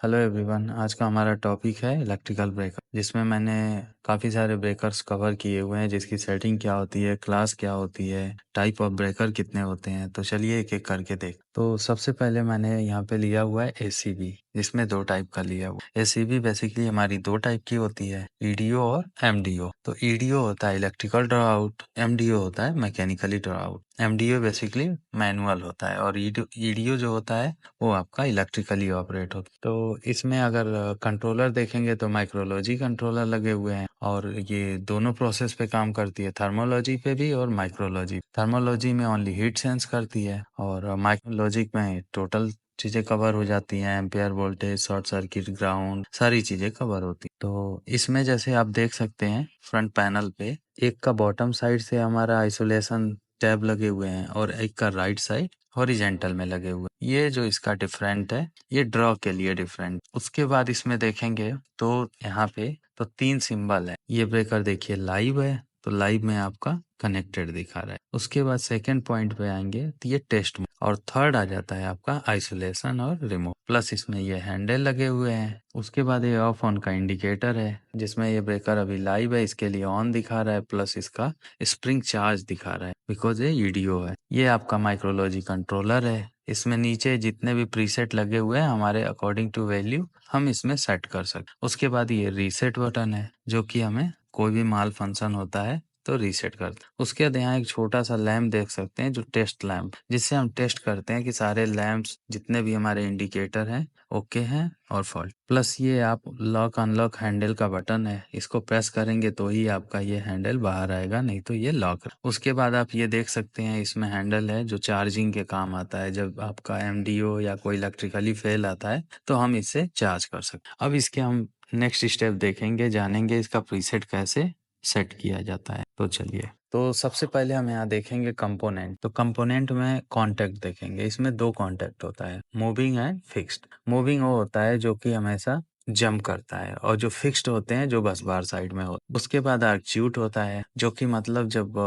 Hello everyone, आज का हमारा टॉपिक है इलेक्ट्रिकल ब्रेकर, जिसमें मैंने काफ़ी सारे ब्रेकर्स कवर किए हुए हैं, जिसकी सेटिंग क्या होती है, क्लास क्या होती है, टाइप ऑफ ब्रेकर कितने होते हैं। तो चलिए एक एक करके देख। तो सबसे पहले मैंने यहाँ पे लिया हुआ है एसीबी, जिसमें दो टाइप का लिया हुआ। एसीबी बेसिकली हमारी दो टाइप की होती है, ईडीओ और एमडीओ। तो ईडीओ होता है इलेक्ट्रिकल ड्रॉ आउट, एमडीओ होता है mechanically draw out. MDO basically manual होता है और ईडीओ जो होता है वो आपका इलेक्ट्रिकली ऑपरेट होता है। तो इसमें अगर कंट्रोलर देखेंगे तो माइक्रोलॉजी कंट्रोलर लगे हुए हैं और ये दोनों प्रोसेस पे काम करती है, थर्मोलॉजी पे भी और माइक्रोलॉजी। थर्मोलॉजी में ओनली हीट सेंस करती है और माइक्रोलॉजी में टोटल चीजें कवर हो जाती हैं, ampere voltage, short circuit, ground, सारी चीजें कवर होती। तो इसमें जैसे आप देख सकते हैं फ्रंट पैनल पे एक का बॉटम साइड से हमारा आइसोलेशन टैब लगे हुए हैं और एक का राइट साइड हॉरिजेंटल में लगे हुए। ये जो इसका डिफरेंट है, ये ड्रॉ के लिए डिफरेंट। उसके बाद इसमें देखेंगे तो यहाँ पे तो तीन सिंबल है। ये ब्रेकर देखिए लाइव है, तो लाइव में आपका कनेक्टेड दिखा रहा है। उसके बाद सेकंड पॉइंट पे आएंगे तो ये टेस्ट में, और थर्ड आ जाता है आपका आइसोलेशन और रिमूव। प्लस इसमें ये हैंडल लगे हुए हैं। उसके बाद ये ऑफ ऑन का इंडिकेटर है, जिसमें ये ब्रेकर अभी लाइव है, इसके लिए ऑन दिखा रहा है, प्लस इसका स्प्रिंग चार्ज दिखा रहा है बिकॉज ये ईडीओ है। ये आपका माइक्रोलॉजी कंट्रोलर है। इसमें नीचे जितने भी प्रीसेट लगे हुए हैं हमारे अकॉर्डिंग टू वैल्यू हम इसमें सेट कर सकते। उसके बाद ये रीसेट बटन है, जो कि हमें कोई भी माल फंक्शन होता है तो रीसेट करते हैं। उसके बाद यहाँ एक छोटा सा लैम्प देख सकते हैं, जो टेस्ट लैम्प, जिससे हम टेस्ट करते हैं कि सारे लैंप्स जितने भी हमारे इंडिकेटर हैं ओके हैं और फॉल्ट। प्लस ये आप लॉक अनलॉक हैंडल का बटन है, इसको प्रेस करेंगे तो ही आपका ये हैंडल बाहर आएगा, नहीं तो ये लॉक। उसके बाद आप ये देख सकते हैं इसमें हैंडल है जो चार्जिंग के काम आता है। जब आपका एमडीओ या कोई इलेक्ट्रिकली फेल आता है तो हम इससे चार्ज कर सकते। अब इसके हम नेक्स्ट स्टेप देखेंगे, जानेंगे इसका प्रीसेट कैसे सेट किया जाता है। तो चलिए, तो सबसे पहले हम यहाँ देखेंगे कंपोनेंट। तो कंपोनेंट में कॉन्टेक्ट देखेंगे। इसमें दो कॉन्टेक्ट होता है, मूविंग एंड फिक्स्ड। मूविंग वो होता है जो कि हमेशा जंप करता है, और जो फिक्स्ड होते हैं जो बस बार साइड में होते। उसके बाद आर्क्यूट होता है, जो कि मतलब जब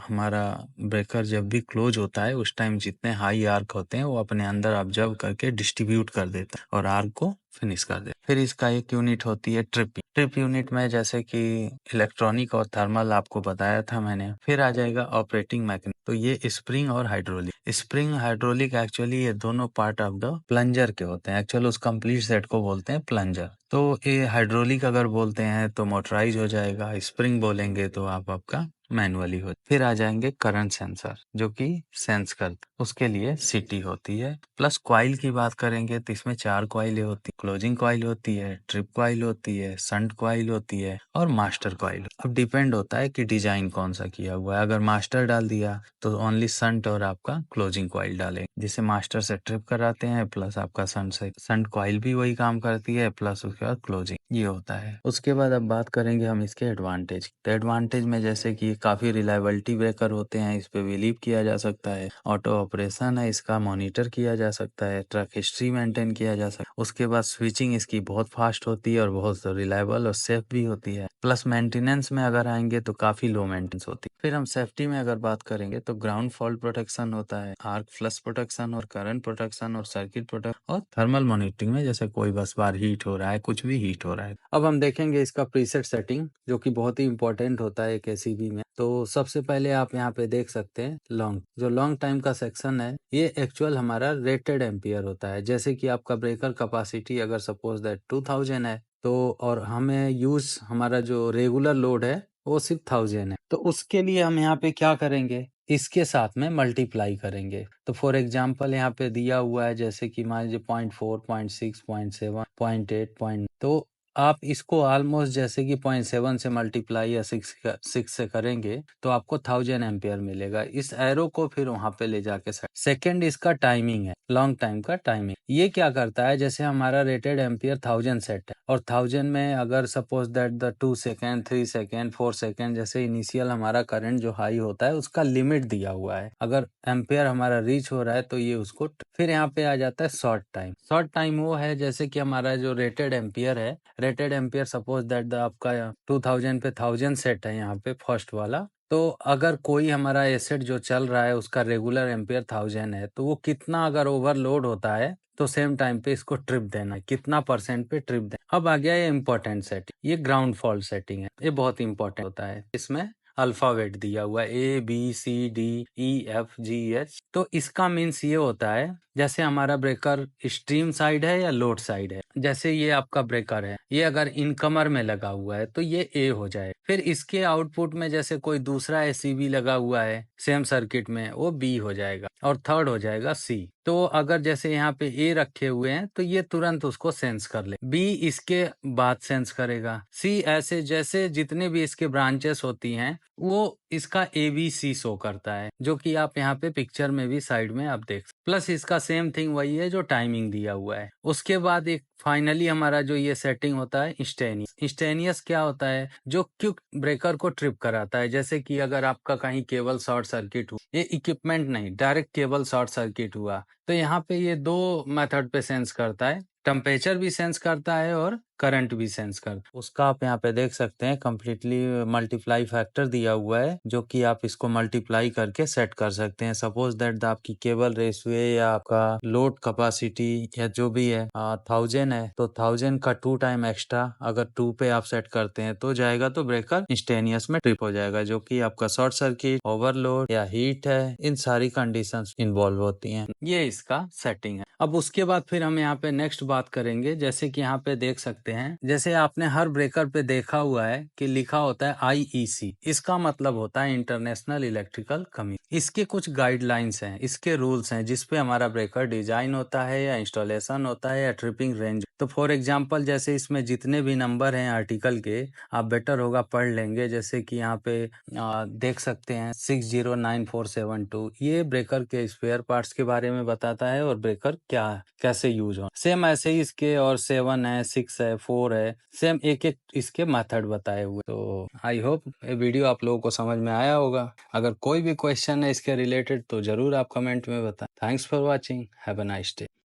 हमारा ब्रेकर जब भी क्लोज होता है उस टाइम जितने हाई आर्क होते हैं वो अपने अंदर ऑब्जर्व करके डिस्ट्रीब्यूट कर देता है और आर्क को फिनिश कर दे। फिर इसका एक यूनिट होती है ट्रिप। ट्रिप यूनिट में जैसे कि इलेक्ट्रॉनिक और थर्मल आपको बताया था मैंने। फिर आ जाएगा ऑपरेटिंग मैकेनिज्म। तो ये स्प्रिंग और हाइड्रोलिक। स्प्रिंग हाइड्रोलिक एक्चुअली ये दोनों पार्ट ऑफ द प्लंजर के होते हैं। एक्चुअली उस कंप्लीट सेट को बोलते हैं प्लंजर। तो ये हाइड्रोलिक अगर बोलते हैं तो मोटराइज हो जाएगा, स्प्रिंग बोलेंगे तो आपका मैनुअली हो। फिर आ जाएंगे करंट सेंसर, जो कि सेंस करते, उसके लिए सीटी होती है। प्लस कॉइल की बात करेंगे तो इसमें चार कॉइलें होती, क्लोजिंग कॉइल होती है, ट्रिप कॉइल होती है, संट कॉइल होती है और मास्टर कॉइल। अब डिपेंड होता है कि डिजाइन कौन सा किया हुआ है। अगर मास्टर डाल दिया तो ओनली संट और आपका क्लोजिंग कॉइल डालेंगे, जिसे मास्टर से ट्रिप कराते हैं, प्लस आपका संट से संट कॉइल भी वही काम करती है, प्लस उसके बाद क्लोजिंग, ये होता है। उसके बाद अब बात करेंगे हम इसके एडवांटेज। तो एडवांटेज में जैसे कि काफी रिलायबिलिटी ब्रेकर होते हैं, इस पे बिलीव किया जा सकता है। ऑटो ऑपरेशन है, इसका मॉनिटर किया जा सकता है, ट्रक हिस्ट्री मेंटेन किया जा सकता है। उसके बाद स्विचिंग इसकी बहुत फास्ट होती है और बहुत रिलायबल और सेफ भी होती है। प्लस मेंटेनेंस में अगर आएंगे तो काफी लो मेंटेनेंस होती है। फिर हम सेफ्टी में अगर बात करेंगे तो ग्राउंड फॉल्ट प्रोटेक्शन होता है, आर्क फ्लश प्रोटेक्शन और करंट प्रोटेक्शन और सर्किट प्रोटेक्शन और थर्मल मॉनिटरिंग में जैसे कोई बस बार हीट हो रहा है, कुछ भी हीट हो रहा है। अब हम देखेंगे इसका प्रीसेट सेटिंग, जो कि बहुत ही इंपॉर्टेंट होता है एक एसीबी में। तो सबसे पहले आप यहाँ पे देख सकते हैं लॉन्ग, जो लॉन्ग टाइम का सेक्शन है, ये एक्चुअल हमारा रेटेड एम्पियर होता है। जैसे कि आपका ब्रेकर कैपेसिटी अगर सपोज दैट 2000 है, तो और हमें यूज हमारा जो रेगुलर लोड है वो सिर्फ 1000 है, तो उसके लिए हम यहाँ पे क्या करेंगे, इसके साथ में मल्टीप्लाई करेंगे। तो फॉर एग्जाम्पल यहाँ पे दिया हुआ है जैसे कि मान लीजिए 0.4, 0.6, 0.7, 0.8 तो आप इसको ऑलमोस्ट जैसे कि 0.7 से मल्टीप्लाई या 6 से करेंगे तो आपको 1000 एम्पियर मिलेगा। इस एरो को फिर वहां पे ले जाके सेकंड इसका टाइमिंग है, लॉन्ग टाइम का टाइमिंग। ये क्या करता है, जैसे हमारा रेटेड एम्पियर 1000 सेट है और 1000 में अगर suppose that the 2 second, 3 second, 4 second जैसे इनिशियल हमारा करंट जो हाई होता है उसका लिमिट दिया हुआ है। अगर एम्पियर हमारा रीच हो रहा है तो ये उसको फिर यहाँ पे आ जाता है शॉर्ट टाइम। शॉर्ट टाइम वो है जैसे कि हमारा जो रेटेड एम्पियर है, रेटेड एम्पियर सपोज दैट आपका 2000 पे 1000 सेट है यहाँ पे फर्स्ट वाला, तो अगर कोई हमारा एसेट जो चल रहा है उसका रेगुलर एम्पियर 1000 है, तो वो कितना अगर ओवरलोड होता है तो सेम टाइम पे इसको ट्रिप देना है, कितना % पे ट्रिप देना। अब आ गया ये इम्पोर्टेंट सेटिंग, ये ग्राउंड फॉल्ट सेटिंग है, ये बहुत इंपॉर्टेंट होता है। इसमें अल्फाबेट दिया हुआ है ABCDEFGH। तो इसका मीन्स ये होता है जैसे हमारा ब्रेकर स्ट्रीम साइड है या लोड साइड है। जैसे ये आपका ब्रेकर है, ये अगर इनकमर में लगा हुआ है तो ये A हो जाए, फिर इसके आउटपुट में जैसे कोई दूसरा ACB लगा हुआ है सेम सर्किट में, वो B हो जाएगा, और थर्ड हो जाएगा C। तो अगर जैसे यहाँ पे A रखे हुए हैं तो ये तुरंत उसको सेंस कर ले, B इसके बाद सेंस करेगा, C ऐसे जैसे जितने भी इसके ब्रांचेस होती हैं वो इसका ABC शो करता है, जो कि आप यहाँ पे पिक्चर में भी साइड में आप देख। प्लस इसका सेम थिंग वही है जो टाइमिंग दिया हुआ है। उसके बाद एक फाइनली हमारा जो ये सेटिंग होता है इंस्टेनियस। इंस्टेनियस क्या होता है? जो क्विक ब्रेकर को ट्रिप कराता है। जैसे कि अगर आपका कहीं केबल शॉर्ट सर्किट हुआ, ये इक्विपमेंट नहीं, डायरेक्ट केबल शॉर्ट सर्किट हुआ, तो यहाँ पे ये 2 मेथड पे सेंस करता है, टेम्परेचर भी सेंस करता है और करंट भी सेंस करता। उसका आप यहाँ पे देख सकते हैं कम्प्लीटली मल्टीप्लाई फैक्टर दिया हुआ है, जो कि आप इसको मल्टीप्लाई करके सेट कर सकते हैं। सपोज दैट आपकी केबल रेशियो या आपका लोड कैपेसिटी या जो भी है 1000 है, तो 1000 का 2 टाइम एक्स्ट्रा अगर 2 पे आप सेट करते हैं तो जाएगा, तो ब्रेकर इंस्टेनियस में ट्रिप हो जाएगा, जो कि आपका शॉर्ट सर्किट, ओवरलोड या हीट है, इन सारी कंडीशंस इन्वॉल्व होती हैं। ये इसका सेटिंग है। अब उसके बाद फिर हम यहाँ पे नेक्स्ट बात करेंगे। जैसे कि यहाँ पे देख सकते हैं, जैसे आपने हर ब्रेकर पे देखा हुआ है कि लिखा होता है IEC। इसका मतलब होता है इंटरनेशनल इलेक्ट्रिकल कमीशन। इसके कुछ गाइडलाइंस हैं, इसके रूल्स हैं, जिसपे हमारा ब्रेकर डिजाइन होता है या इंस्टॉलेशन होता है या ट्रिपिंग रेंज। तो फॉर एग्जाम्पल जैसे इसमें जितने भी नंबर हैं आर्टिकल के, आप बेटर होगा पढ़ लेंगे। जैसे कि यहाँ पे देख सकते हैं 609472, ये ब्रेकर के स्पेयर पार्ट्स के बारे में बताता है और ब्रेकर क्या कैसे यूज हो। सेम ऐसे ही इसके और 7 है, 6 है, 4 है, सेम एक एक इसके मेथड बताए हुए। तो आई होप ये वीडियो आप लोगों को समझ में आया होगा। अगर कोई भी क्वेश्चन है इसके रिलेटेड तो जरूर आप कमेंट में बताएं। Thanks for watching, have a nice day.